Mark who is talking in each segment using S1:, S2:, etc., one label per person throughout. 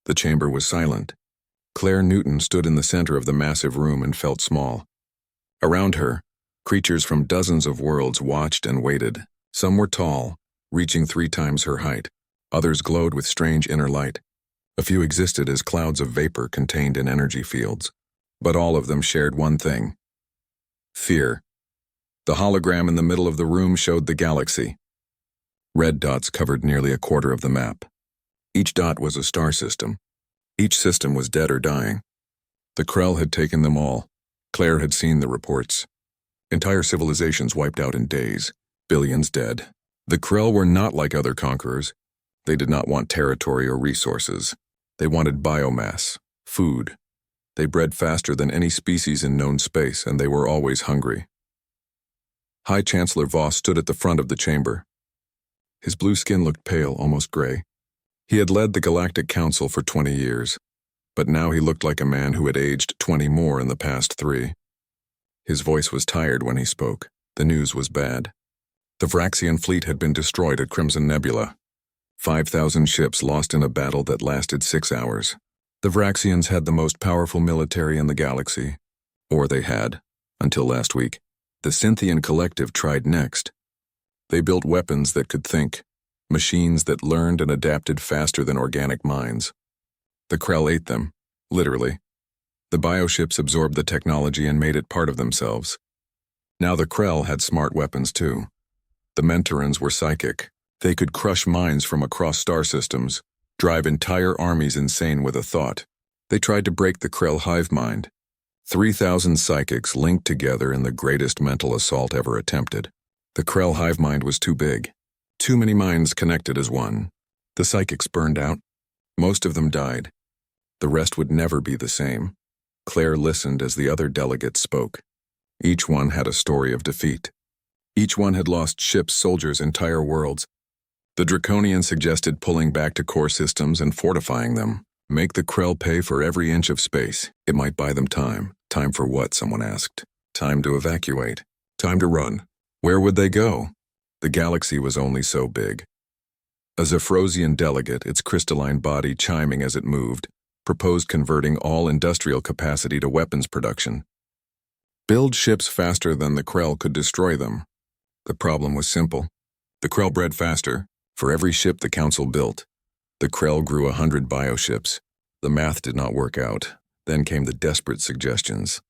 S1: The chamber was silent. Claire Newton stood in the center of the massive room and felt small. Around her, creatures from dozens of worlds watched and waited. Some were tall, reaching 3 times her height. Others glowed with strange inner light. A few existed as clouds of vapor contained in energy fields. But all of them shared one thing: fear. The hologram in the middle of the room showed the galaxy. Red dots covered nearly a quarter of the map. Each dot was a star system. Each system was dead or dying. The Krell had taken them all. Claire had seen the reports. Entire civilizations wiped out in days, billions dead. The Krell were not like other conquerors. They did not want territory or resources. They wanted biomass, food. They bred faster than any species in known space, and they were always hungry. High Chancellor Voss stood at the front of the chamber. His blue skin looked pale, almost gray. He had led the Galactic Council for 20 years, but now he looked like a man who had aged 20 more in the past 3. His voice was tired when he spoke. The news was bad. The Vraxian fleet had been destroyed at Crimson Nebula. 5,000 ships lost in a battle that lasted 6 hours. The Vraxians had the most powerful military in the galaxy. Or they had, until last week. The Cynthian Collective tried next. They built weapons that could think, machines that learned and adapted faster than organic minds. The Krell ate them, literally. The bioships absorbed the technology and made it part of themselves. Now the Krell had smart weapons too. The Mentorans were psychic. They could crush minds from across star systems, drive entire armies insane with a thought. They tried to break the Krell hive mind. 3,000 psychics linked together in the greatest mental assault ever attempted. The Krell hive mind was too big. Too many minds connected as one. The psychics burned out. Most of them died. The rest would never be the same. Claire listened as the other delegates spoke. Each one had a story of defeat. Each one had lost ships, soldiers, entire worlds. The Draconian suggested pulling back to core systems and fortifying them. Make the Krell pay for every inch of space. It might buy them time. Time for what, someone asked. Time to evacuate. Time to run. Where would they go? The galaxy was only so big. A Zephrosian delegate, its crystalline body chiming as it moved, proposed converting all industrial capacity to weapons production. Build ships faster than the Krell could destroy them. The problem was simple. The Krell bred faster. For every ship the Council built, the Krell grew 100 bioships. The math did not work out. Then came the desperate suggestions.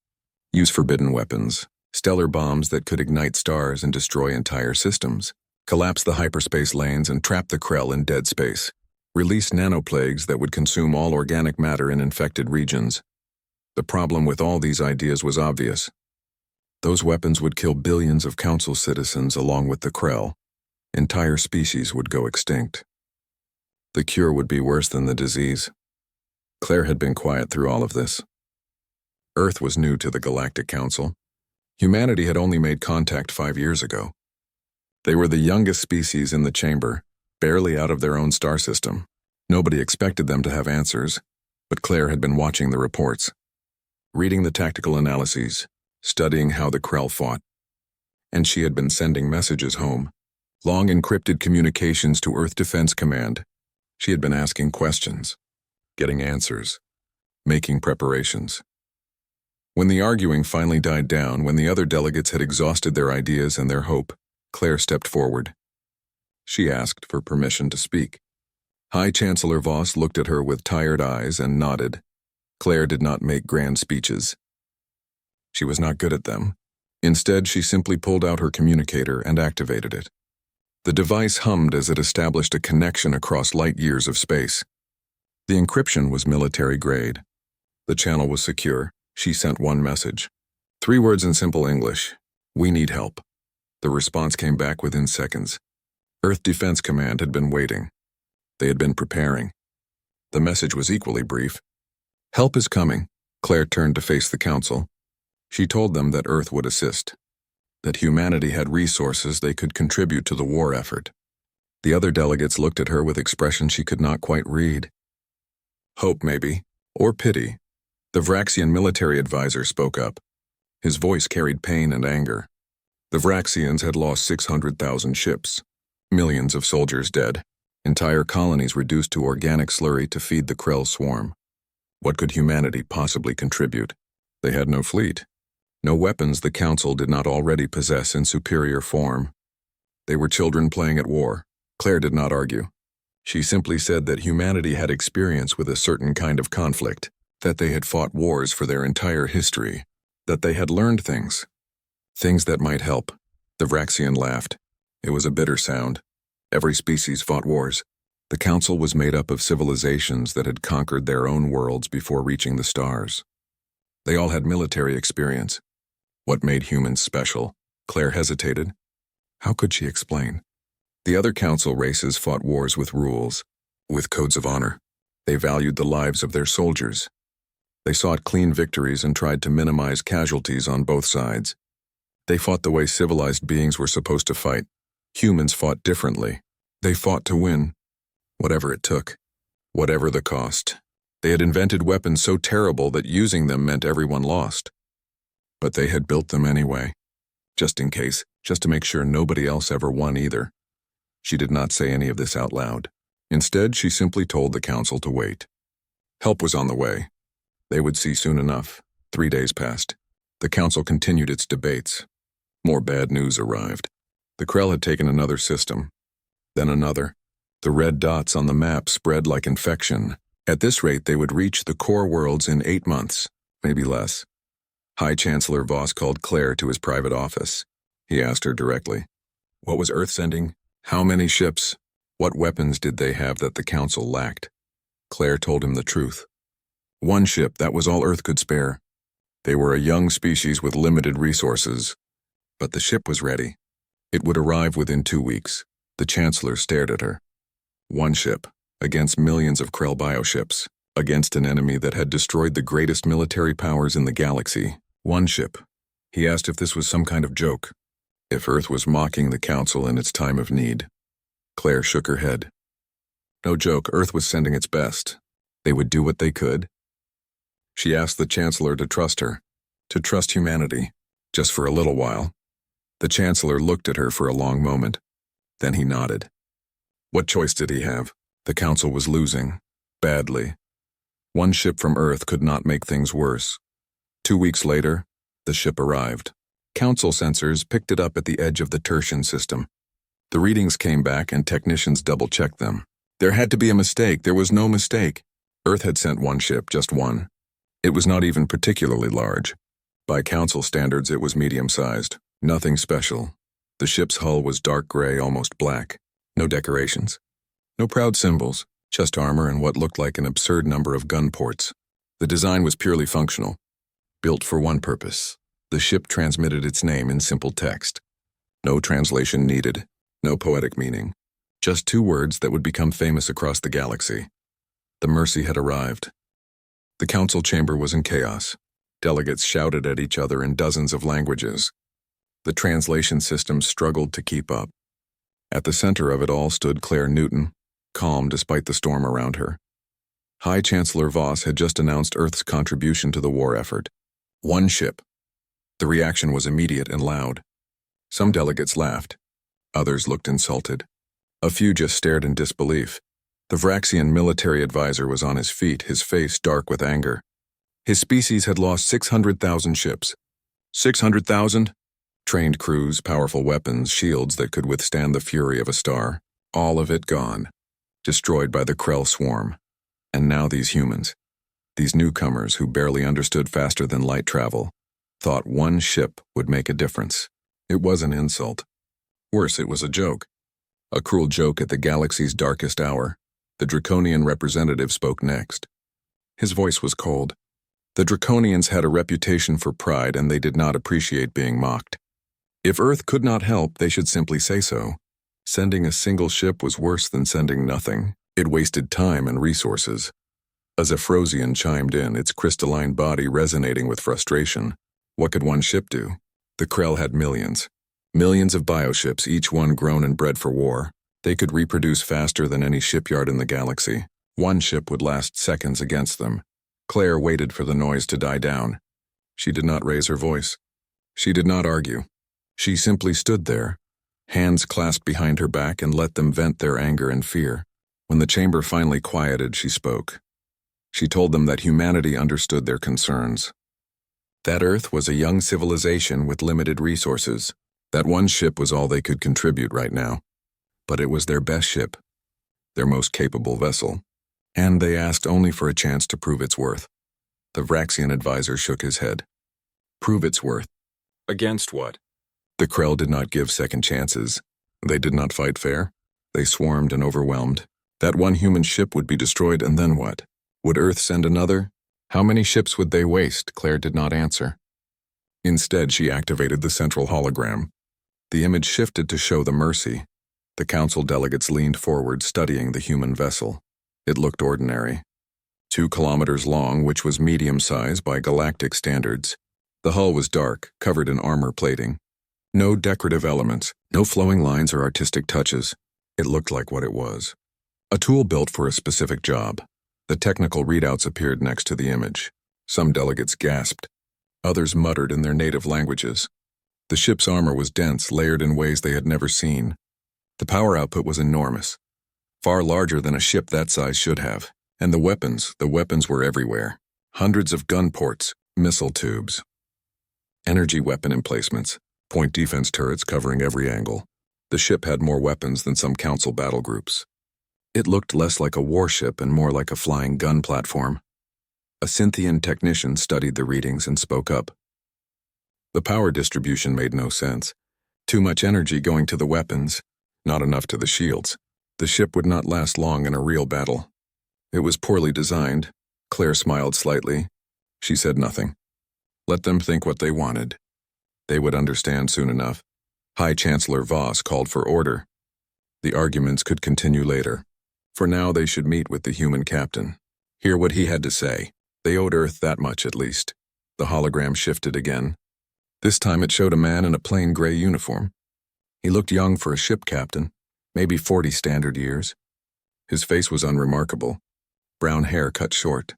S1: Use forbidden weapons, stellar bombs that could ignite stars and destroy entire systems. Collapse the hyperspace lanes and trap the Krell in dead space. Release nanoplagues that would consume all organic matter in infected regions. The problem with all these ideas was obvious. Those weapons would kill billions of Council citizens along with the Krell. Entire species would go extinct. The cure would be worse than the disease. Claire had been quiet through all of this. Earth was new to the Galactic Council. Humanity had only made contact 5 years ago. They were the youngest species in the chamber, barely out of their own star system. Nobody expected them to have answers, but Claire had been watching the reports, reading the tactical analyses, studying how the Krell fought. And she had been sending messages home. Long encrypted communications to Earth Defense Command. She had been asking questions, getting answers, making preparations. When the arguing finally died down, when the other delegates had exhausted their ideas and their hope, Claire stepped forward. She asked for permission to speak. High Chancellor Voss looked at her with tired eyes and nodded. Claire did not make grand speeches. She was not good at them. Instead, she simply pulled out her communicator and activated it. The device hummed as it established a connection across light years of space. The encryption was military grade. The channel was secure. She sent one message. 3 words in simple English. We need help. The response came back within seconds. Earth Defense Command had been waiting. They had been preparing. The message was equally brief. Help is coming. Claire turned to face the Council. She told them that Earth would assist, that humanity had resources they could contribute to the war effort. The other delegates looked at her with expressions she could not quite read. Hope, maybe, or pity. The Vraxian military advisor spoke up. His voice carried pain and anger. The Vraxians had lost 600,000 ships, millions of soldiers dead, Entire colonies reduced to organic slurry to feed the Krell swarm. What could humanity possibly contribute? They had no fleet. No weapons the Council did not already possess in superior form. They were children playing at war. Claire did not argue. She simply said that humanity had experience with a certain kind of conflict, that they had fought wars for their entire history, that they had learned things that might help. The Vraxian laughed. It was a bitter sound. Every species fought wars. The Council was made up of civilizations that had conquered their own worlds before reaching the stars. They all had military experience. What made humans special? Claire hesitated. How could she explain? The other Council races fought wars with rules, with codes of honor. They valued the lives of their soldiers. They sought clean victories and tried to minimize casualties on both sides. They fought the way civilized beings were supposed to fight. Humans fought differently. They fought to win, whatever it took, whatever the cost. They had invented weapons so terrible that using them meant everyone lost. But they had built them anyway, just in case, just to make sure nobody else ever won either. She did not say any of this out loud. Instead, she simply told the Council to wait. Help was on the way. They would see soon enough. 3 days passed. The Council continued its debates. More bad news arrived. The Krell had taken another system, then another. The red dots on the map spread like infection. At this rate, they would reach the core worlds in 8 months, maybe less. High Chancellor Voss called Claire to his private office. He asked her directly, what was Earth sending? How many ships? What weapons did they have that the Council lacked? Claire told him the truth. 1 ship, that was all Earth could spare. They were a young species with limited resources. But the ship was ready. It would arrive within 2 weeks. The Chancellor stared at her. 1 ship, against millions of Krell bioships, against an enemy that had destroyed the greatest military powers in the galaxy. 1 ship. He asked if this was some kind of joke, if Earth was mocking the Council in its time of need. Claire shook her head. No joke, Earth was sending its best. They would do what they could. She asked the Chancellor to trust her, to trust humanity, just for a little while. The Chancellor looked at her for a long moment. Then he nodded. What choice did he have? The Council was losing, badly. 1 ship from Earth could not make things worse. 2 weeks later, the ship arrived. Council sensors picked it up at the edge of the Tertian system. The readings came back and technicians double-checked them. There had to be a mistake. There was no mistake. Earth had sent 1 ship, just 1. It was not even particularly large. By Council standards, it was medium-sized. Nothing special. The ship's hull was dark gray, almost black. No decorations. No proud symbols, just armor and what looked like an absurd number of gun ports. The design was purely functional. Built for one purpose. The ship transmitted its name in simple text. No translation needed. No poetic meaning. Just 2 words that would become famous across the galaxy. The Mercy had arrived. The Council chamber was in chaos. Delegates shouted at each other in dozens of languages. The translation system struggled to keep up. At the center of it all stood Claire Newton, calm despite the storm around her. High Chancellor Voss had just announced Earth's contribution to the war effort. 1 ship. The reaction was immediate and loud. Some delegates laughed. Others looked insulted. A few just stared in disbelief. The Vraxian military advisor was on his feet, his face dark with anger. His species had lost 600,000 ships. 600,000? Trained crews, powerful weapons, shields that could withstand the fury of a star. All of it gone. Destroyed by the Krell swarm. And now these humans, these newcomers who barely understood faster than light travel, thought 1 ship would make a difference. It was an insult. Worse, it was a joke. A cruel joke at the galaxy's darkest hour. The Draconian representative spoke next. His voice was cold. The Draconians had a reputation for pride and they did not appreciate being mocked. If Earth could not help, they should simply say so. Sending a single ship was worse than sending nothing. It wasted time and resources. A Zephrosian chimed in, its crystalline body resonating with frustration. What could 1 ship do? The Krell had millions. Millions of bioships, each one grown and bred for war. They could reproduce faster than any shipyard in the galaxy. 1 ship would last seconds against them. Claire waited for the noise to die down. She did not raise her voice. She did not argue. She simply stood there, hands clasped behind her back, and let them vent their anger and fear. When the chamber finally quieted, she spoke. She told them that humanity understood their concerns. That Earth was a young civilization with limited resources. That one ship was all they could contribute right now. But it was their best ship, their most capable vessel, and they asked only for a chance to prove its worth. The Vraxian advisor shook his head. Prove its worth. Against what? The Krell did not give second chances. They did not fight fair. They swarmed and overwhelmed. That one human ship would be destroyed, and then what? Would Earth send another? How many ships would they waste? Claire did not answer. Instead, she activated the central hologram. The image shifted to show the Mercy. The council delegates leaned forward, studying the human vessel. It looked ordinary. 2 kilometers long, which was medium size by galactic standards. The hull was dark, covered in armor plating. No decorative elements, no flowing lines or artistic touches. It looked like what it was. A tool built for a specific job. The technical readouts appeared next to the image. Some delegates gasped. Others muttered in their native languages. The ship's armor was dense, layered in ways they had never seen. The power output was enormous, far larger than a ship that size should have. And the weapons were everywhere. Hundreds of gun ports, missile tubes, energy weapon emplacements, point defense turrets covering every angle. The ship had more weapons than some council battle groups. It looked less like a warship and more like a flying gun platform. A Synthian technician studied the readings and spoke up. The power distribution made no sense. Too much energy going to the weapons, not enough to the shields. The ship would not last long in a real battle. It was poorly designed. Claire smiled slightly. She said nothing. Let them think what they wanted. They would understand soon enough. High Chancellor Voss called for order. The arguments could continue later. For now, they should meet with the human captain. Hear what he had to say. They owed Earth that much at least. The hologram shifted again. This time it showed a man in a plain gray uniform. He looked young for a ship captain, maybe 40 standard years. His face was unremarkable. Brown hair cut short.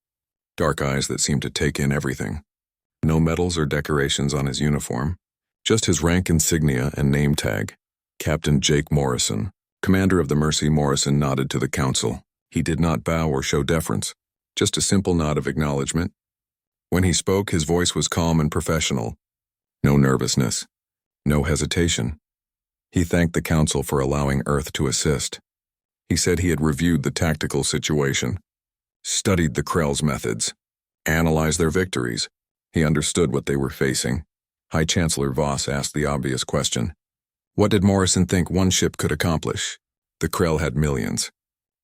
S1: Dark eyes that seemed to take in everything. No medals or decorations on his uniform. Just his rank insignia and name tag. Captain Jake Morrison. Commander of the Mercy. Morrison nodded to the council. He did not bow or show deference, just a simple nod of acknowledgement. When he spoke, his voice was calm and professional. No nervousness, no hesitation. He thanked the council for allowing Earth to assist. He said he had reviewed the tactical situation, studied the Krell's methods, analyzed their victories. He understood what they were facing. High Chancellor Voss asked the obvious question. What did Morrison think one ship could accomplish? The Krell had millions.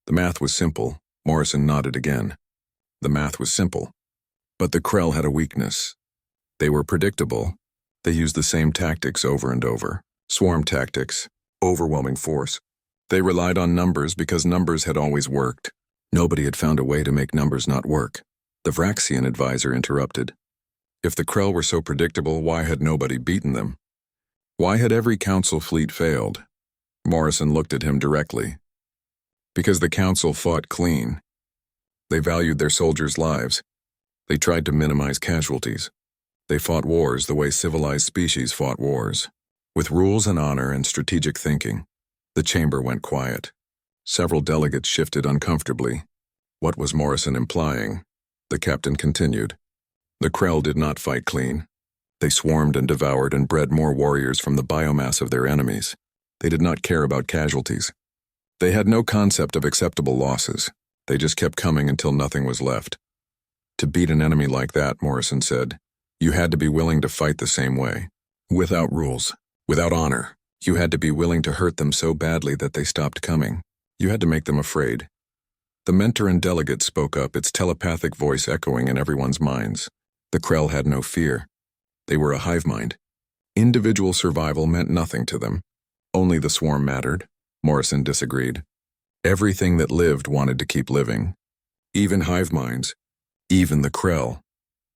S1: The math was simple. Morrison nodded again. The math was simple. But the Krell had a weakness. They were predictable. They used the same tactics over and over. Swarm tactics, overwhelming force. They relied on numbers because numbers had always worked. Nobody had found a way to make numbers not work. The Vraxian advisor interrupted. If the Krell were so predictable, why had nobody beaten them? Why had every council fleet failed? Morrison looked at him directly. Because the council fought clean. They valued their soldiers' lives. They tried to minimize casualties. They fought wars the way civilized species fought wars, with rules and honor and strategic thinking. The chamber went quiet. Several delegates shifted uncomfortably. What was Morrison implying? The captain continued. The Krell did not fight clean. They swarmed and devoured and bred more warriors from the biomass of their enemies. They did not care about casualties. They had no concept of acceptable losses. They just kept coming until nothing was left. To beat an enemy like that, Morrison said, you had to be willing to fight the same way. Without rules, without honor. You had to be willing to hurt them so badly that they stopped coming. You had to make them afraid. The mentor and delegate spoke up, its telepathic voice echoing in everyone's minds. The Krell had no fear. They were a hive mind. Individual survival meant nothing to them. Only the swarm mattered. Morrison disagreed. Everything that lived wanted to keep living. Even hive minds. Even the Krell.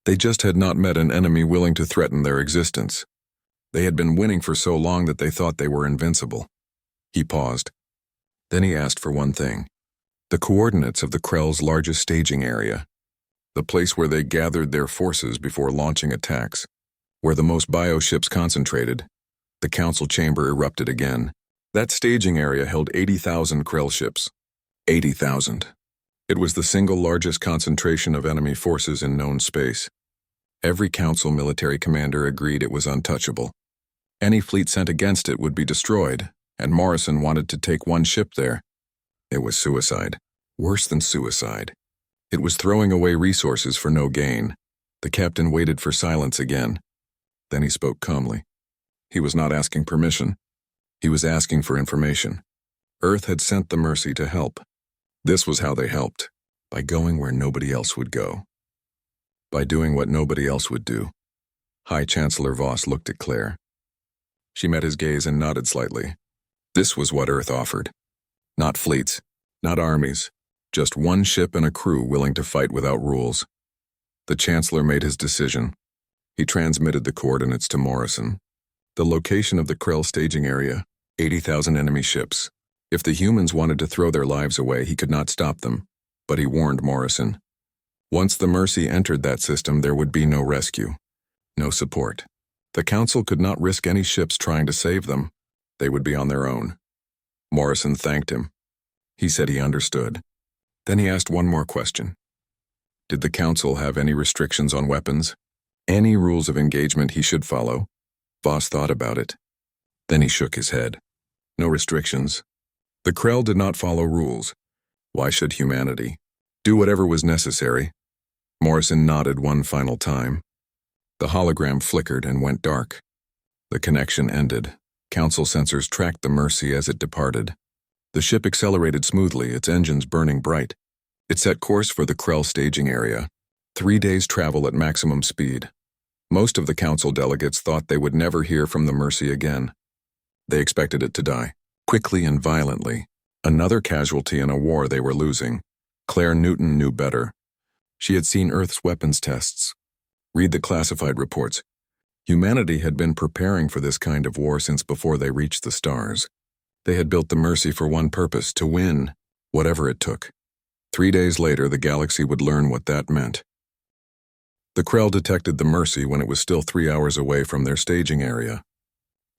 S1: They just had not met an enemy willing to threaten their existence. They had been winning for so long that they thought they were invincible. He paused. Then he asked for one thing. The coordinates of the Krell's largest staging area. The place where they gathered their forces before launching attacks. Where the most bioships concentrated. The council chamber erupted again. That staging area held 80,000 Krell ships. 80,000. It was the single largest concentration of enemy forces in known space. Every Council military commander agreed it was untouchable. Any fleet sent against it would be destroyed, and Morrison wanted to take one ship there. It was suicide. Worse than suicide. It was throwing away resources for no gain. The captain waited for silence again. Then he spoke calmly. He was not asking permission. He was asking for information. Earth had sent the Mercy to help. This was how they helped, by going where nobody else would go. By doing what nobody else would do. High Chancellor Voss looked at Claire. She met his gaze and nodded slightly. This was what Earth offered. Not fleets, not armies, just one ship and a crew willing to fight without rules. The Chancellor made his decision. He transmitted the coordinates to Morrison. The location of the Krell staging area, 80,000 enemy ships. If the humans wanted to throw their lives away, he could not stop them, but he warned Morrison. Once the Mercy entered that system, there would be no rescue, no support. The Council could not risk any ships trying to save them. They would be on their own. Morrison thanked him. He said he understood. Then he asked one more question. Did the Council have any restrictions on weapons? Any rules of engagement he should follow? Voss thought about it. Then he shook his head. No restrictions. The Krell did not follow rules. Why should humanity? Do whatever was necessary. Morrison nodded one final time. The hologram flickered and went dark. The connection ended. Council sensors tracked the Mercy as it departed. The ship accelerated smoothly, its engines burning bright. It set course for the Krell staging area. 3 days' travel at maximum speed. Most of the Council delegates thought they would never hear from the Mercy again. They expected it to die, quickly and violently. Another casualty in a war they were losing. Claire Newton knew better. She had seen Earth's weapons tests. Read the classified reports. Humanity had been preparing for this kind of war since before they reached the stars. They had built the Mercy for one purpose, to win, whatever it took. 3 days later, the galaxy would learn what that meant. The Krell detected the Mercy when it was still 3 hours away from their staging area.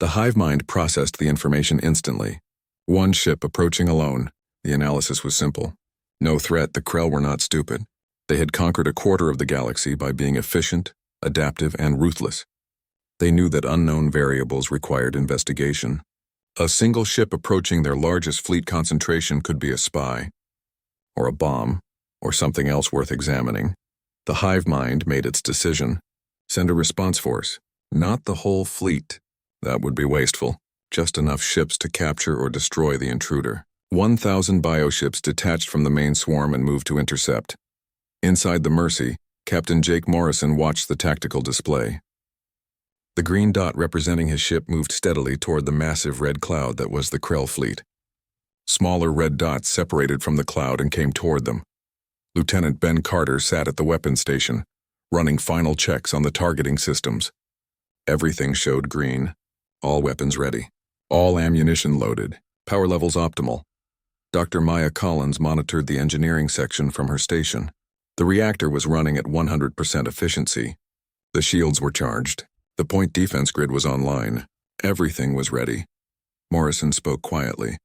S1: The hive mind processed the information instantly. One ship approaching alone. The analysis was simple. No threat, the Krell were not stupid. They had conquered a quarter of the galaxy by being efficient, adaptive, and ruthless. They knew that unknown variables required investigation. A single ship approaching their largest fleet concentration could be a spy, or a bomb, or something else worth examining. The hive mind made its decision. Send a response force, not the whole fleet. That would be wasteful. Just enough ships to capture or destroy the intruder. 1,000 bioships detached from the main swarm and moved to intercept. Inside the Mercy, Captain Jake Morrison watched the tactical display. The green dot representing his ship moved steadily toward the massive red cloud that was the Krell fleet. Smaller red dots separated from the cloud and came toward them. Lieutenant Ben Carter sat at the weapons station, running final checks on the targeting systems. Everything showed green. All weapons ready. All ammunition loaded. Power levels optimal. Dr. Maya Collins monitored the engineering section from her station. The reactor was running at 100% efficiency. The shields were charged. The point defense grid was online. Everything was ready. Morrison spoke quietly.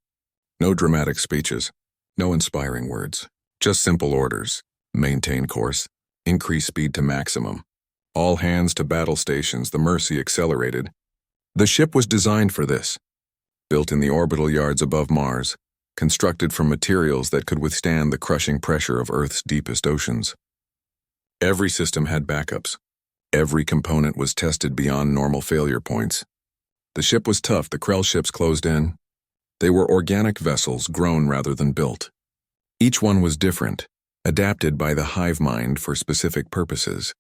S1: No dramatic speeches. No inspiring words. Just simple orders. Maintain course. Increase speed to maximum. All hands to battle stations. The Mercy accelerated. The ship was designed for this. Built in the orbital yards above Mars. Constructed from materials that could withstand the crushing pressure of Earth's deepest oceans. Every system had backups. Every component was tested beyond normal failure points. The ship was tough. The Krell ships closed in. They were organic vessels, grown rather than built. Each one was different, adapted by the hive mind for specific purposes.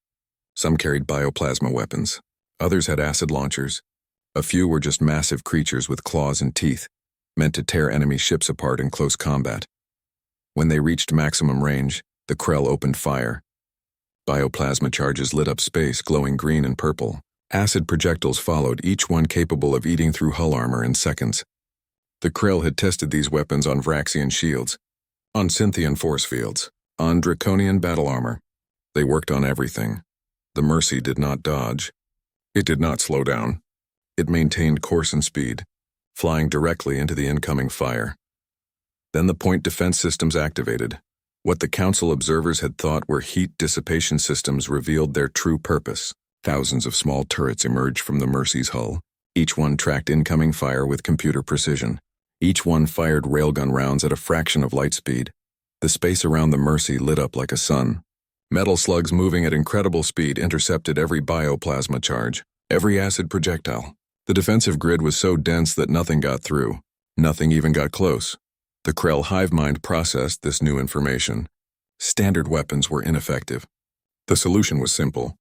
S1: Some carried bioplasma weapons. Others had acid launchers. A few were just massive creatures with claws and teeth, meant to tear enemy ships apart in close combat. When they reached maximum range, the Krell opened fire. Bioplasma charges lit up space, glowing green and purple. Acid projectiles followed, each one capable of eating through hull armor in seconds. The Krell had tested these weapons on Vraxian shields, on Synthian force fields, on Draconian battle armor. They worked on everything. The Mercy did not dodge. It did not slow down. It maintained course and speed, flying directly into the incoming fire. Then the point defense systems activated. What the Council observers had thought were heat dissipation systems revealed their true purpose. Thousands of small turrets emerged from the Mercy's hull. Each one tracked incoming fire with computer precision. Each one fired railgun rounds at a fraction of light speed. The space around the Mercy lit up like a sun. Metal slugs moving at incredible speed intercepted every bioplasma charge, every acid projectile. The defensive grid was so dense that nothing got through. Nothing even got close. The Krell hive mind processed this new information. Standard weapons were ineffective. The solution was simple.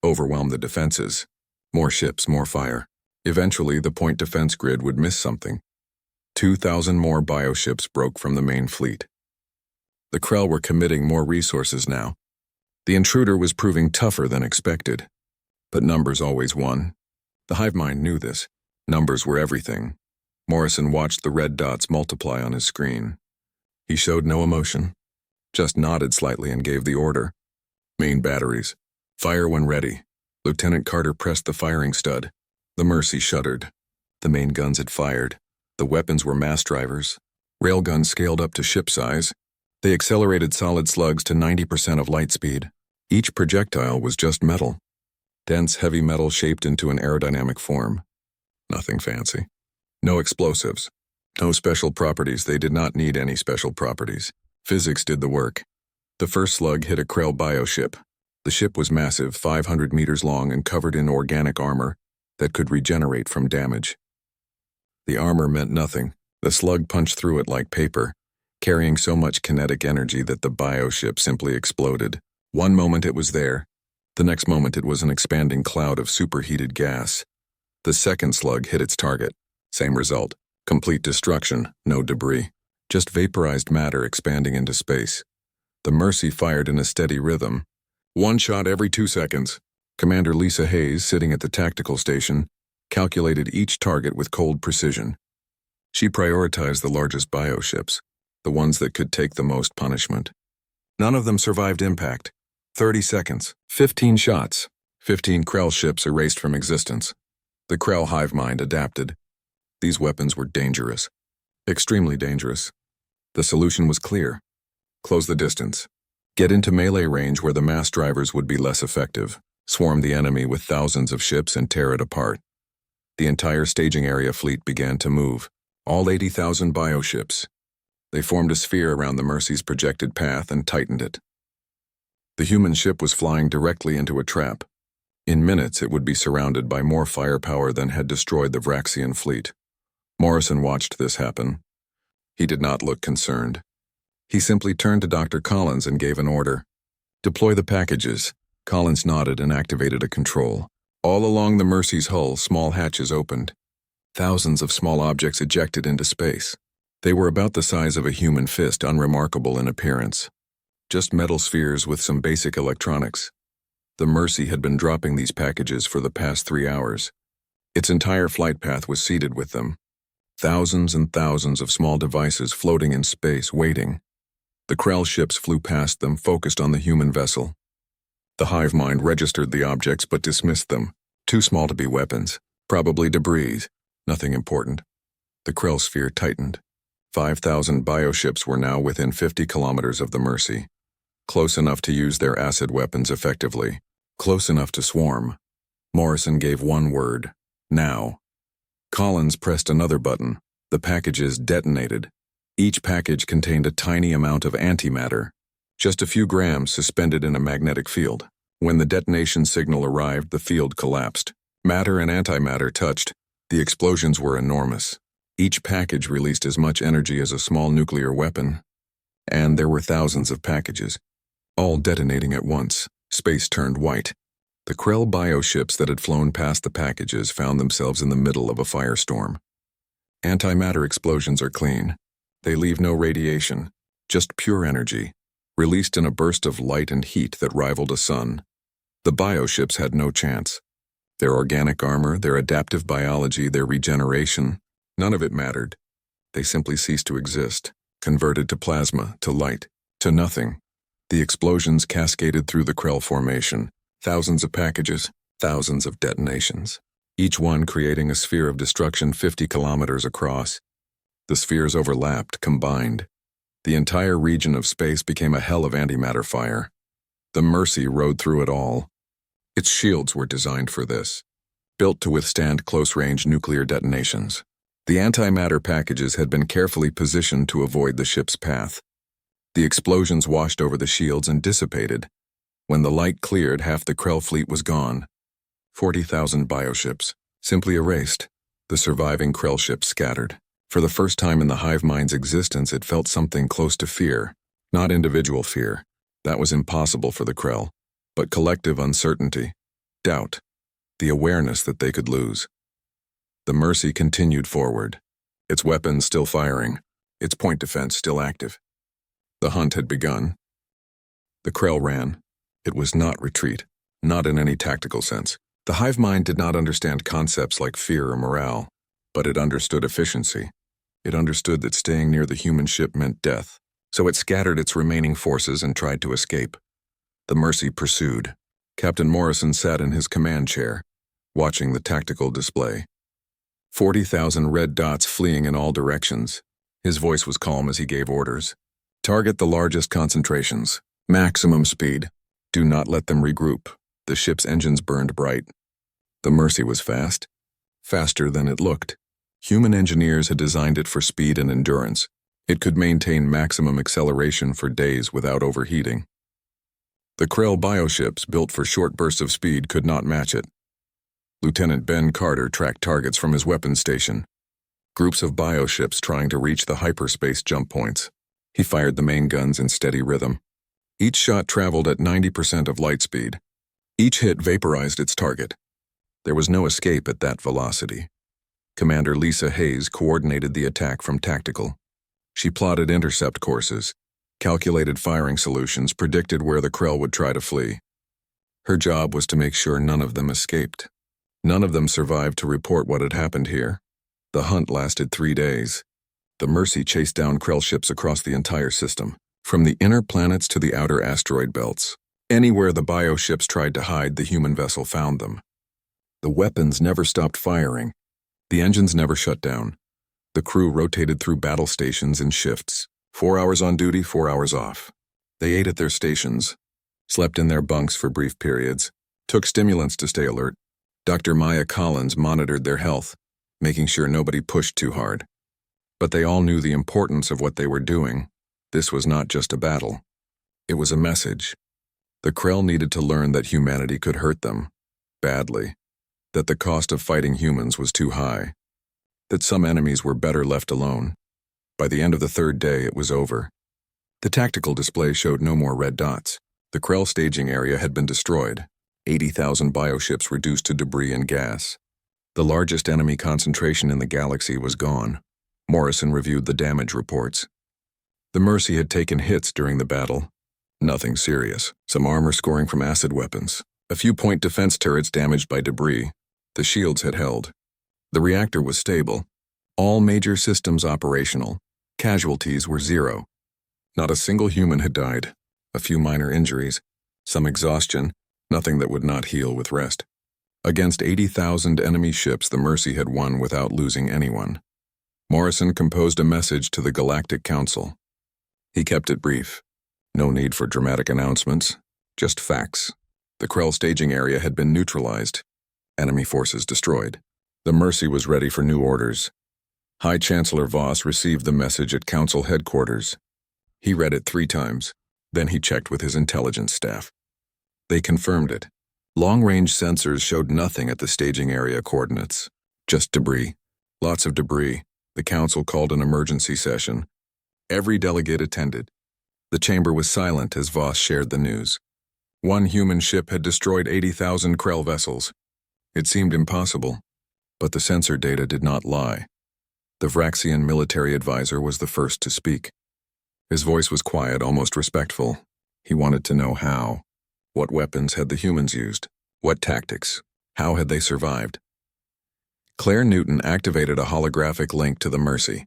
S1: Overwhelm the defenses. More ships, more fire. Eventually, the point defense grid would miss something. 2,000 more bioships broke from the main fleet. The Krell were committing more resources now. The intruder was proving tougher than expected. But numbers always won. The hive mind knew this. Numbers were everything. Morrison watched the red dots multiply on his screen. He showed no emotion, just nodded slightly and gave the order. Main batteries. Fire when ready. Lieutenant Carter pressed the firing stud. The Mercy shuddered. The main guns had fired. The weapons were mass drivers. Railguns scaled up to ship size. They accelerated solid slugs to 90% of light speed. Each projectile was just metal. Dense, heavy metal shaped into an aerodynamic form. Nothing fancy. No explosives. No special properties. They did not need any special properties. Physics did the work. The first slug hit a Krell bioship. The ship was massive, 500 meters long and covered in organic armor that could regenerate from damage. The armor meant nothing. The slug punched through it like paper, carrying so much kinetic energy that the bioship simply exploded. One moment it was there. The next moment it was an expanding cloud of superheated gas. The second slug hit its target. Same result. Complete destruction, no debris. Just vaporized matter expanding into space. The Mercy fired in a steady rhythm. One shot every 2 seconds. Commander Lisa Hayes, sitting at the tactical station, calculated each target with cold precision. She prioritized the largest bioships, the ones that could take the most punishment. None of them survived impact. 30 seconds, 15 shots, 15 Krell ships erased from existence. The Krell hive mind adapted. These weapons were dangerous. Extremely dangerous. The solution was clear. Close the distance. Get into melee range where the mass drivers would be less effective. Swarm the enemy with thousands of ships and tear it apart. The entire staging area fleet began to move. All 80,000 bioships. They formed a sphere around the Mercy's projected path and tightened it. The human ship was flying directly into a trap. In minutes, it would be surrounded by more firepower than had destroyed the Vraxian fleet. Morrison watched this happen. He did not look concerned. He simply turned to Dr. Collins and gave an order. Deploy the packages. Collins nodded and activated a control. All along the Mercy's hull, small hatches opened. Thousands of small objects ejected into space. They were about the size of a human fist, unremarkable in appearance. Just metal spheres with some basic electronics. The Mercy had been dropping these packages for the past 3 hours. Its entire flight path was seeded with them. Thousands and thousands of small devices floating in space, waiting. The Krell ships flew past them, focused on the human vessel. The hive mind registered the objects but dismissed them. Too small to be weapons. Probably debris. Nothing important. The Krell sphere tightened. 5,000 bioships were now within 50 kilometers of the Mercy. Close enough to use their acid weapons effectively. Close enough to swarm. Morrison gave one word. Now. Collins pressed another button. The packages detonated. Each package contained a tiny amount of antimatter, just a few grams suspended in a magnetic field. When the detonation signal arrived, the field collapsed. Matter and antimatter touched. The explosions were enormous. Each package released as much energy as a small nuclear weapon. And there were thousands of packages, all detonating at once. Space turned white. The Krell bioships that had flown past the packages found themselves in the middle of a firestorm. Antimatter explosions are clean. They leave no radiation, just pure energy, released in a burst of light and heat that rivaled a sun. The bioships had no chance. Their organic armor, their adaptive biology, their regeneration, none of it mattered. They simply ceased to exist, converted to plasma, to light, to nothing. The explosions cascaded through the Krell formation. Thousands of packages, thousands of detonations, each one creating a sphere of destruction 50 kilometers across. The spheres overlapped, combined. The entire region of space became a hell of antimatter fire. The Mercy rode through it all. Its shields were designed for this, built to withstand close-range nuclear detonations. The antimatter packages had been carefully positioned to avoid the ship's path. The explosions washed over the shields and dissipated. When the light cleared, half the Krell fleet was gone. 40,000 bioships, simply erased. The surviving Krell ships scattered. For the first time in the hive mind's existence, it felt something close to fear. Not individual fear. That was impossible for the Krell. But collective uncertainty. Doubt. The awareness that they could lose. The Mercy continued forward. Its weapons still firing. Its point defense still active. The hunt had begun. The Krell ran. It was not retreat. Not in any tactical sense. The hive mind did not understand concepts like fear or morale, but it understood efficiency. It understood that staying near the human ship meant death, so it scattered its remaining forces and tried to escape. The Mercy pursued. Captain Morrison sat in his command chair, watching the tactical display. 40,000 red dots fleeing in all directions. His voice was calm as he gave orders. Target the largest concentrations. Maximum speed. Do not let them regroup. The ship's engines burned bright. The Mercy was fast. Faster than it looked. Human engineers had designed it for speed and endurance. It could maintain maximum acceleration for days without overheating. The Krell bioships, built for short bursts of speed, could not match it. Lieutenant Ben Carter tracked targets from his weapons station. Groups of bioships trying to reach the hyperspace jump points. He fired the main guns in steady rhythm. Each shot traveled at 90% of light speed. Each hit vaporized its target. There was no escape at that velocity. Commander Lisa Hayes coordinated the attack from tactical. She plotted intercept courses, calculated firing solutions, predicted where the Krell would try to flee. Her job was to make sure none of them escaped. None of them survived to report what had happened here. The hunt lasted 3 days. The Mercy chased down Krell ships across the entire system, from the inner planets to the outer asteroid belts. Anywhere the bioships tried to hide, the human vessel found them. The weapons never stopped firing. The engines never shut down. The crew rotated through battle stations in shifts. 4 hours on duty, 4 hours off. They ate at their stations, slept in their bunks for brief periods, took stimulants to stay alert. Dr. Maya Collins monitored their health, making sure nobody pushed too hard. But they all knew the importance of what they were doing. This was not just a battle. It was a message. The Krell needed to learn that humanity could hurt them, badly. That the cost of fighting humans was too high. That some enemies were better left alone. By the end of the 3rd day, it was over. The tactical display showed no more red dots. The Krell staging area had been destroyed. 80,000 bioships reduced to debris and gas. The largest enemy concentration in the galaxy was gone. Morrison reviewed the damage reports. The Mercy had taken hits during the battle. Nothing serious. Some armor scoring from acid weapons. A few point defense turrets damaged by debris. The shields had held. The reactor was stable. All major systems operational. Casualties were 0. Not a single human had died. A few minor injuries. Some exhaustion. Nothing that would not heal with rest. Against 80,000 enemy ships, the Mercy had won without losing anyone. Morrison composed a message to the Galactic Council. He kept it brief. No need for dramatic announcements. Just facts. The Krell staging area had been neutralized. Enemy forces destroyed. The Mercy was ready for new orders. High Chancellor Voss received the message at Council headquarters. He read it 3 times. Then he checked with his intelligence staff. They confirmed it. Long-range sensors showed nothing at the staging area coordinates. Just debris. Lots of debris. The Council called an emergency session. Every delegate attended. The chamber was silent as Voss shared the news. One human ship had destroyed 80,000 Krell vessels. It seemed impossible, but the sensor data did not lie. The Vraxian military advisor was the first to speak. His voice was quiet, almost respectful. He wanted to know how. What weapons had the humans used? What tactics? How had they survived? Claire Newton activated a holographic link to the Mercy.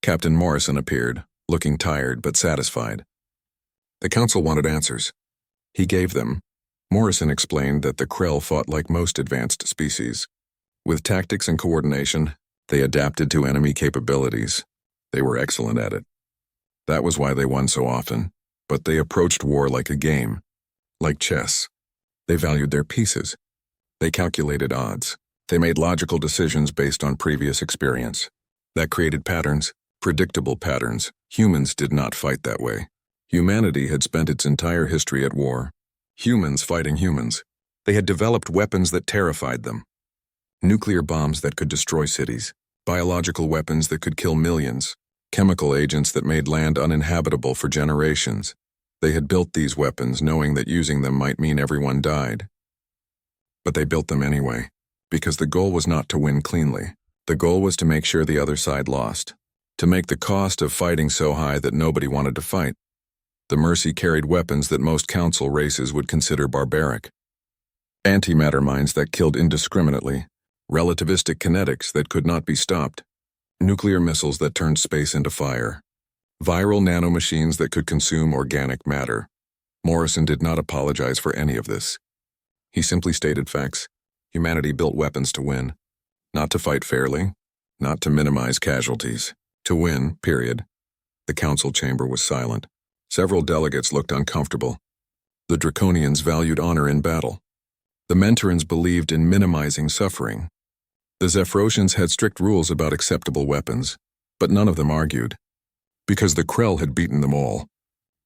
S1: Captain Morrison appeared, looking tired but satisfied. The Council wanted answers. He gave them. Morrison explained that the Krell fought like most advanced species. With tactics and coordination, they adapted to enemy capabilities. They were excellent at it. That was why they won so often. But they approached war like a game, like chess. They valued their pieces. They calculated odds. They made logical decisions based on previous experience. That created patterns, predictable patterns. Humans did not fight that way. Humanity had spent its entire history at war. Humans fighting humans. They had developed weapons that terrified them. Nuclear bombs that could destroy cities. Biological weapons that could kill millions. Chemical agents that made land uninhabitable for generations. They had built these weapons knowing that using them might mean everyone died. But they built them anyway, because the goal was not to win cleanly. The goal was to make sure the other side lost, to make the cost of fighting so high that nobody wanted to fight. The Mercy carried weapons that most council races would consider barbaric. Antimatter mines that killed indiscriminately, relativistic kinetics that could not be stopped, nuclear missiles that turned space into fire, viral nanomachines that could consume organic matter. Morrison did not apologize for any of this. He simply stated facts. Humanity built weapons to win. Not to fight fairly, not to minimize casualties. To win, period. The council chamber was silent. Several delegates looked uncomfortable. The Draconians valued honor in battle. The Mentorans believed in minimizing suffering. The Zephrosians had strict rules about acceptable weapons, but none of them argued. Because the Krell had beaten them all.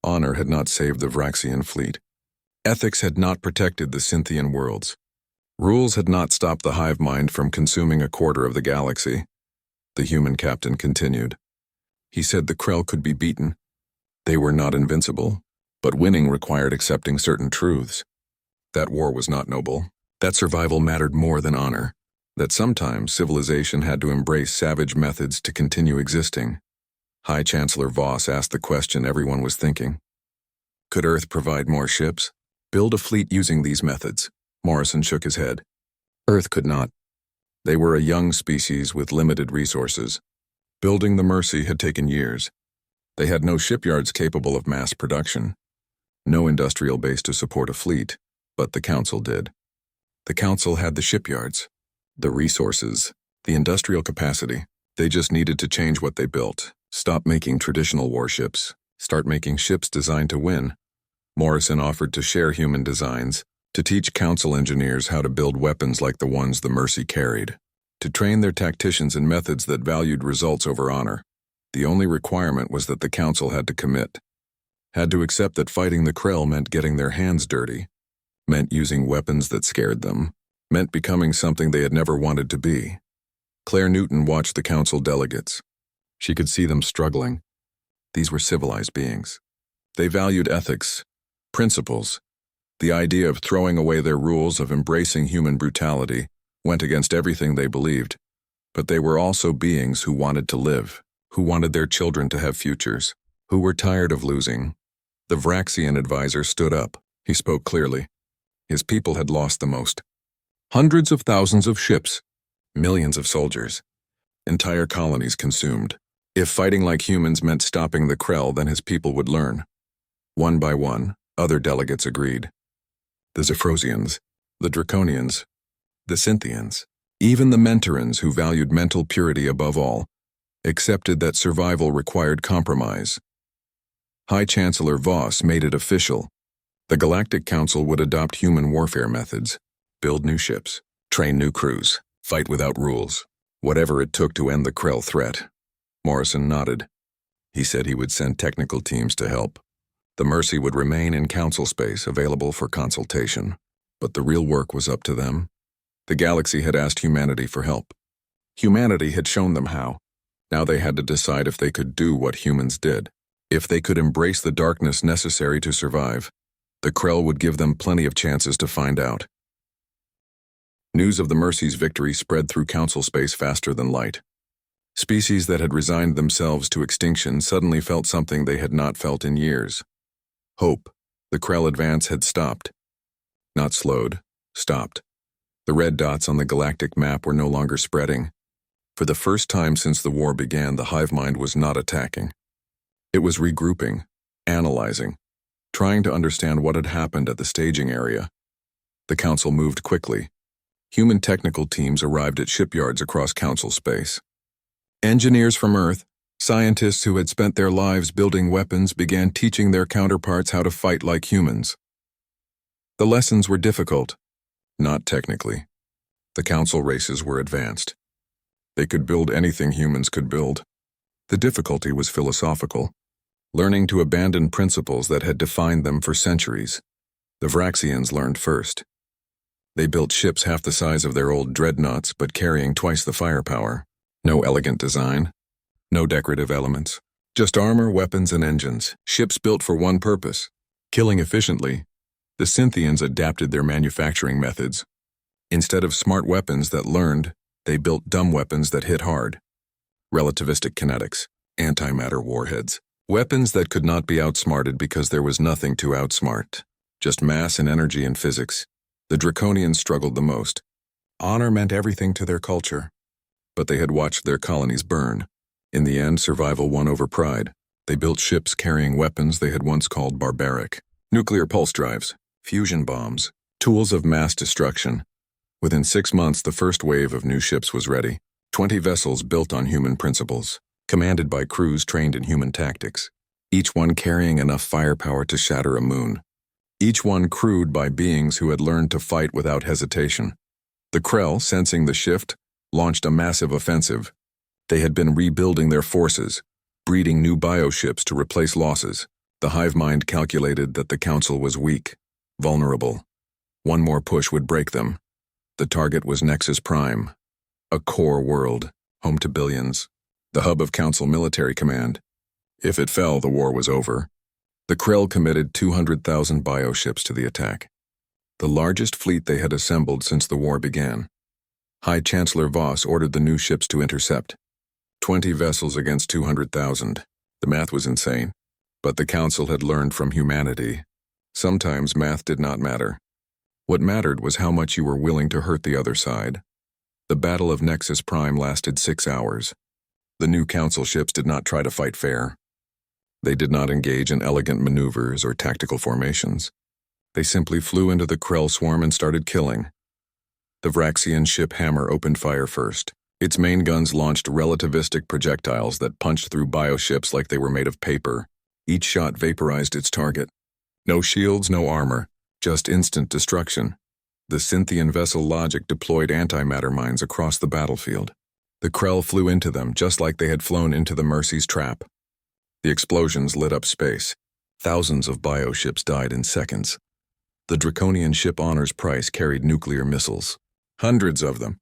S1: Honor had not saved the Vraxian fleet. Ethics had not protected the Cynthian worlds. Rules had not stopped the hive mind from consuming a quarter of the galaxy. The human captain continued. He said the Krell could be beaten. They were not invincible, but winning required accepting certain truths. That war was not noble. That survival mattered more than honor. That sometimes civilization had to embrace savage methods to continue existing. High Chancellor Voss asked the question everyone was thinking. Could Earth provide more ships? Build a fleet using these methods? Morrison shook his head. Earth could not. They were a young species with limited resources. Building the Mercy had taken years. They had no shipyards capable of mass production. No industrial base to support a fleet, but the Council did. The Council had the shipyards, the resources, the industrial capacity. They just needed to change what they built. Stop making traditional warships. Start making ships designed to win. Morrison offered to share human designs, to teach Council engineers how to build weapons like the ones the Mercy carried, to train their tacticians in methods that valued results over honor. The only requirement was that the Council had to commit, had to accept that fighting the Krell meant getting their hands dirty, meant using weapons that scared them, meant becoming something they had never wanted to be. Claire Newton watched the Council delegates. She could see them struggling. These were civilized beings. They valued ethics, principles. The idea of throwing away their rules, of embracing human brutality, went against everything they believed. But they were also beings who wanted to live, who wanted their children to have futures, who were tired of losing. The Vraxian advisor stood up. He spoke clearly. His people had lost the most. Hundreds of thousands of ships, millions of soldiers, entire colonies consumed. If fighting like humans meant stopping the Krell, then his people would learn. One by one, other delegates agreed. The Zephrosians, the Draconians, the Cynthians, even the Mentorans, who valued mental purity above all, accepted that survival required compromise. High Chancellor Voss made it official. The Galactic Council would adopt human warfare methods, build new ships, train new crews, fight without rules, whatever it took to end the Krell threat. Morrison nodded. He said he would send technical teams to help. The Mercy would remain in Council space, available for consultation. But the real work was up to them. The galaxy had asked humanity for help. Humanity had shown them how. Now they had to decide if they could do what humans did. If they could embrace the darkness necessary to survive. The Krell would give them plenty of chances to find out. News of the Mercy's victory spread through Council space faster than light. Species that had resigned themselves to extinction suddenly felt something they had not felt in years. Hope. The Krell advance had stopped. Not slowed, stopped. The red dots on the galactic map were no longer spreading. For the first time since the war began, the hive mind was not attacking. It was regrouping, analyzing, trying to understand what had happened at the staging area. The Council moved quickly. Human technical teams arrived at shipyards across Council space. Engineers from Earth, Scientists who had spent their lives building weapons began teaching their counterparts how to fight like humans. The lessons were difficult, not technically. The council races were advanced. They could build anything humans could build. The difficulty was philosophical, learning to abandon principles that had defined them for centuries. The Vraxians learned first. They built ships half the size of their old dreadnoughts but carrying twice the firepower. No elegant design, no decorative elements, just armor, weapons, and engines, ships built for one purpose, killing efficiently. The Scythians adapted their manufacturing methods. Instead of smart weapons that learned, they built dumb weapons that hit hard. Relativistic kinetics, antimatter warheads, weapons that could not be outsmarted because there was nothing to outsmart, just mass and energy and physics. The Draconians struggled the most. Honor meant everything to their culture, but they had watched their colonies burn. In the end, survival won over pride. They built ships carrying weapons they had once called barbaric. Nuclear pulse drives, fusion bombs, tools of mass destruction. Within 6 months, the first wave of new ships was ready. 20 vessels built on human principles, commanded by crews trained in human tactics, each one carrying enough firepower to shatter a moon. Each one crewed by beings who had learned to fight without hesitation. The Krell, sensing the shift, launched a massive offensive. They had been rebuilding their forces, breeding new bioships to replace losses. The hive mind calculated that the council was weak, vulnerable. One more push would break them. The target was Nexus Prime, a core world, home to billions, the hub of council military command. If it fell, the war was over. The Krell committed 200,000 bioships to the attack, the largest fleet they had assembled since the war began. High Chancellor Voss ordered the new ships to intercept. 20 vessels against 200,000. The math was insane. But the council had learned from humanity. Sometimes math did not matter. What mattered was how much you were willing to hurt the other side. The Battle of Nexus Prime lasted 6 hours. The new council ships did not try to fight fair. They did not engage in elegant maneuvers or tactical formations. They simply flew into the Krell swarm and started killing. The Vraxian ship Hammer opened fire first. Its main guns launched relativistic projectiles that punched through bioships like they were made of paper. Each shot vaporized its target. No shields, no armor, just instant destruction. The Scythian vessel Logic deployed antimatter mines across the battlefield. The Krell flew into them just like they had flown into the Mercy's trap. The explosions lit up space. Thousands of bioships died in seconds. The Draconian ship Honor's Price carried nuclear missiles. Hundreds of them.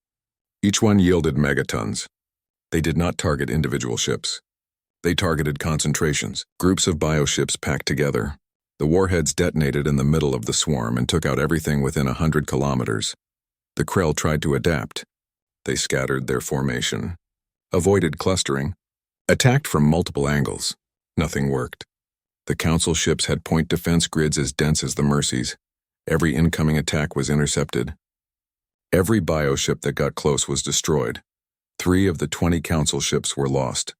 S1: Each one yielded megatons. They did not target individual ships. They targeted concentrations, groups of bioships packed together. The warheads detonated in the middle of the swarm and took out everything within 100 kilometers. The Krell tried to adapt. They scattered their formation, avoided clustering, attacked from multiple angles. Nothing worked. The council ships had point defense grids as dense as the Mercy's. Every incoming attack was intercepted. Every bioship that got close was destroyed. 3 of the 20 council ships were lost.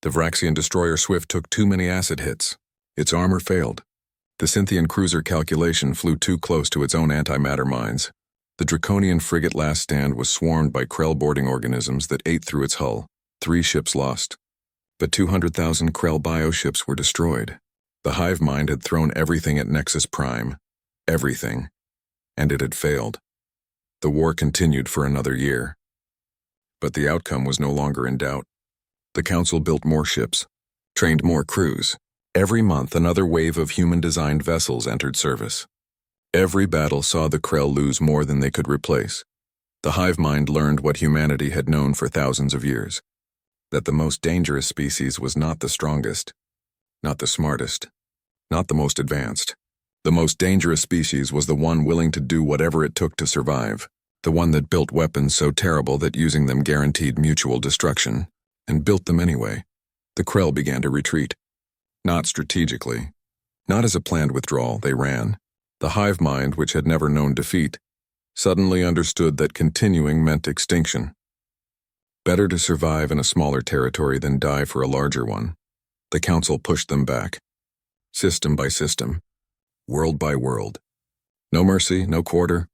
S1: The Vraxian destroyer Swift took too many acid hits. Its armor failed. The Scythian cruiser Calculation flew too close to its own antimatter mines. The Draconian frigate Last Stand was swarmed by Krell boarding organisms that ate through its hull. 3 ships lost. But 200,000 Krell bioships were destroyed. The hive mind had thrown everything at Nexus Prime. Everything. And it had failed. The war continued for another year. But the outcome was no longer in doubt. The council built more ships, trained more crews. Every month, another wave of human-designed vessels entered service. Every battle saw the Krell lose more than they could replace. The hive mind learned what humanity had known for thousands of years, that the most dangerous species was not the strongest, not the smartest, not the most advanced. The most dangerous species was the one willing to do whatever it took to survive, the one that built weapons so terrible that using them guaranteed mutual destruction, and built them anyway. The Krell began to retreat. Not strategically. Not as a planned withdrawal, they ran. The hive mind, which had never known defeat, suddenly understood that continuing meant extinction. Better to survive in a smaller territory than die for a larger one. The council pushed them back. System by system. World by world. No mercy, no quarter.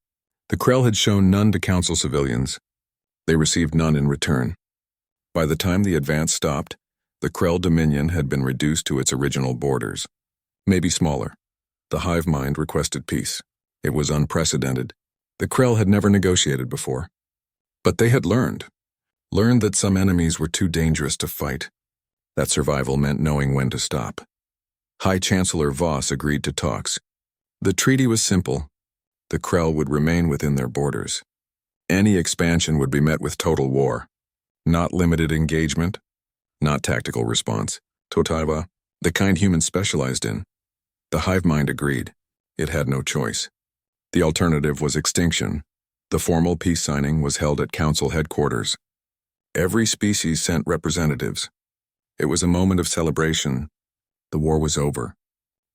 S1: The Krell had shown none to council civilians. They received none in return. By the time the advance stopped, The Krell dominion had been reduced to its original borders, maybe smaller. The hive mind requested peace. It was unprecedented. The Krell had never negotiated before. But they had learned that some enemies were too dangerous to fight, that survival meant knowing when to stop. High Chancellor Voss agreed to talks. The treaty was simple. The Krell would remain within their borders. Any expansion would be met with total war. Not limited engagement, not tactical response. Totaiva, the kind humans specialized in. The hive mind agreed. It had no choice. The alternative was extinction. The formal peace signing was held at council headquarters. Every species sent representatives. It was a moment of celebration. The war was over.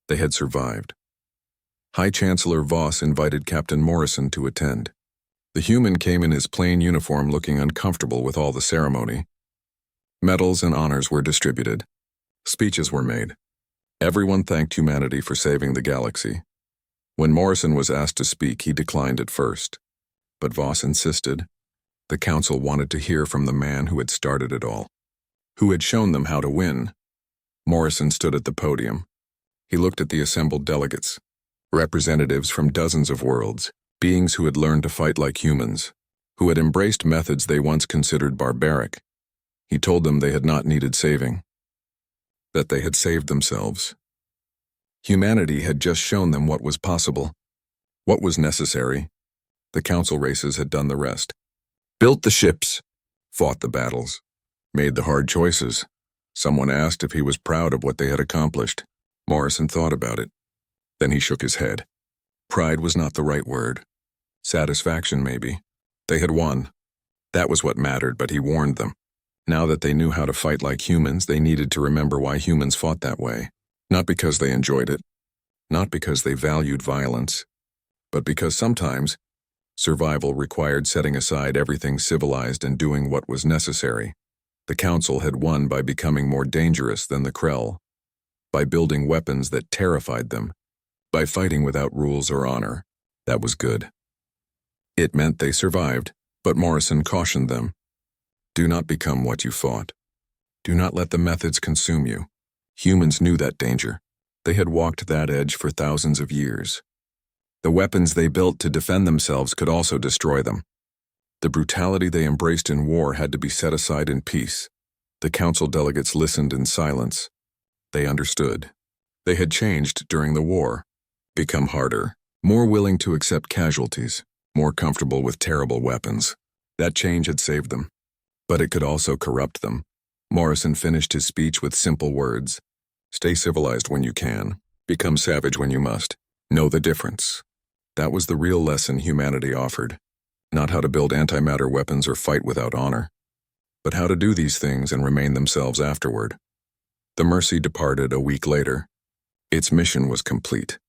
S1: They had survived. High Chancellor Voss invited Captain Morrison to attend. The human came in his plain uniform, looking uncomfortable with all the ceremony. Medals and honors were distributed. Speeches were made. Everyone thanked humanity for saving the galaxy. When Morrison was asked to speak, he declined at first. But Voss insisted. The council wanted to hear from the man who had started it all, who had shown them how to win. Morrison stood at the podium. He looked at the assembled delegates, representatives from dozens of worlds, beings who had learned to fight like humans, who had embraced methods they once considered barbaric. He told them they had not needed saving, that they had saved themselves. Humanity had just shown them what was possible, what was necessary. The council races had done the rest. Built the ships, fought the battles, made the hard choices. Someone asked if he was proud of what they had accomplished. Morrison thought about it. Then he shook his head. Pride was not the right word. Satisfaction, maybe. They had won. That was what mattered, but he warned them. Now that they knew how to fight like humans, they needed to remember why humans fought that way. Not because they enjoyed it, not because they valued violence, but because sometimes survival required setting aside everything civilized and doing what was necessary. The Council had won by becoming more dangerous than the Krell, by building weapons that terrified them, by fighting without rules or honor. That was good. It meant they survived, but Morrison cautioned them. Do not become what you fought. Do not let the methods consume you. Humans knew that danger. They had walked that edge for thousands of years. The weapons they built to defend themselves could also destroy them. The brutality they embraced in war had to be set aside in peace. The council delegates listened in silence. They understood. They had changed during the war, become harder, more willing to accept casualties, more comfortable with terrible weapons. That change had saved them. But it could also corrupt them. Morrison finished his speech with simple words. Stay civilized when you can. Become savage when you must. Know the difference. That was the real lesson humanity offered. Not how to build antimatter weapons or fight without honor, but how to do these things and remain themselves afterward. The Mercy departed a week later. Its mission was complete.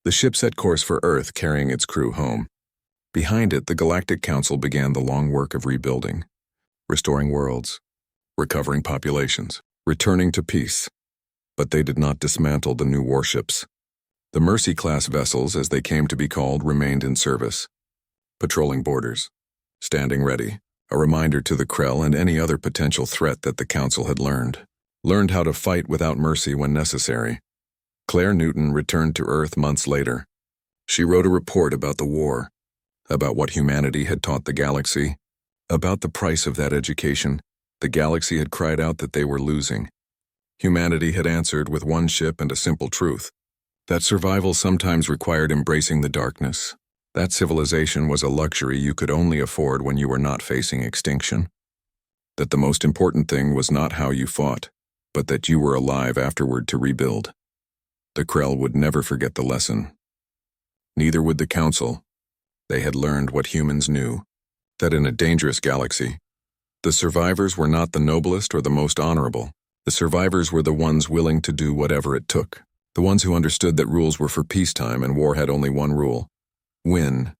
S1: The ship set course for Earth, carrying its crew home. Behind it, the Galactic Council began the long work of rebuilding, restoring worlds, recovering populations, returning to peace. But they did not dismantle the new warships. The Mercy-class vessels, as they came to be called, remained in service, patrolling borders, standing ready, a reminder to the Krell and any other potential threat that the Council had learned how to fight without mercy when necessary. Claire Newton returned to Earth months later. She wrote a report about the war, about what humanity had taught the galaxy, about the price of that education. The galaxy had cried out that they were losing. Humanity had answered with one ship and a simple truth, that survival sometimes required embracing the darkness. That civilization was a luxury you could only afford when you were not facing extinction. That the most important thing was not how you fought, but that you were alive afterward to rebuild. The Krell would never forget the lesson. Neither would the Council. They had learned what humans knew, that in a dangerous galaxy, the survivors were not the noblest or the most honorable. The survivors were the ones willing to do whatever it took. The ones who understood that rules were for peacetime and war had only one rule: win.